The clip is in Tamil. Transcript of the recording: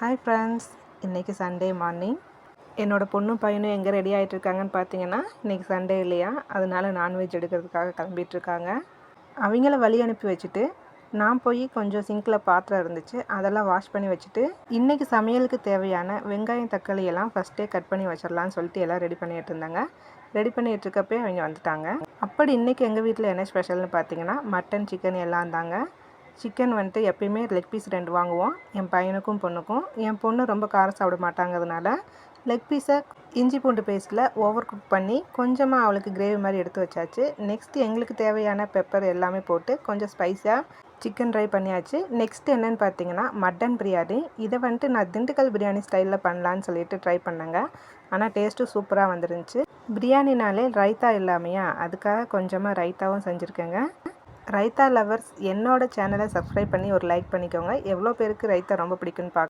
ஹாய் ஃப்ரெண்ட்ஸ், இன்றைக்கி சண்டே மார்னிங். என்னோடய பொண்ணும் பையனும் எங்கே ரெடி ஆகிட்டுருக்காங்கன்னு பார்த்தீங்கன்னா, இன்றைக்கி சண்டே இல்லையா, அதனால நான்வெஜ் எடுக்கிறதுக்காக கிளம்பிகிட்ருக்காங்க. அவங்கள வழி அனுப்பி வச்சுட்டு நான் போய் கொஞ்சம் சிங்கில் பாத்திரம் இருந்துச்சு, அதெல்லாம் வாஷ் பண்ணி வச்சுட்டு இன்றைக்கி சமையலுக்கு தேவையான வெங்காயம் தக்காளி எல்லாம் ஃபஸ்ட்டே கட் பண்ணி வச்சிடலான்னு சொல்லிட்டு எல்லாம் ரெடி பண்ணிகிட்டு இருந்தாங்க. ரெடி பண்ணிகிட்டு இருக்கப்பே அவங்க வந்துட்டாங்க. அப்படி இன்றைக்கி எங்கள் வீட்டில் என்ன ஸ்பெஷல்னு பார்த்தீங்கன்னா, மட்டன் சிக்கன் எல்லாம் தாங்க. சிக்கன் வந்துட்டு எப்பயுமே லெக் பீஸ் 2 வாங்குவோம், என் பையனுக்கும் பொண்ணுக்கும். என் பொண்ணு ரொம்ப காரம் சாப்பிட மாட்டாங்கிறதுனால லெக் பீஸை இஞ்சி பூண்டு பேஸ்ட்டில் ஓவர் குக் பண்ணி கொஞ்சமாக அவளுக்கு கிரேவி மாதிரி எடுத்து வச்சாச்சு. நெக்ஸ்ட்டு எங்களுக்கு தேவையான பெப்பர் எல்லாமே போட்டு கொஞ்சம் ஸ்பைஸாக சிக்கன் ட்ரை பண்ணியாச்சு. நெக்ஸ்ட் என்னென்னு பார்த்தீங்கன்னா மட்டன் பிரியாணி. இதை வந்துட்டு நான் திண்டுக்கல் பிரியாணி ஸ்டைலில் பண்ணலான்னு சொல்லிட்டு ட்ரை பண்ணேங்க. ஆனால் டேஸ்ட்டும் சூப்பராக வந்துருந்துச்சு. பிரியாணினாலே ரைத்தா இல்லாமையா, அதுக்காக கொஞ்சமாக ரைத்தாவும் செஞ்சுருக்கேங்க. ரைத்தா லவர்ஸ் என்னோட சேனலை சப்ஸ்கிரைப் பண்ணி ஒரு லைக் பண்ணிக்கோங்க. எவ்வளோ பேருக்கு ரைத்தா ரொம்ப பிடிக்குன்னு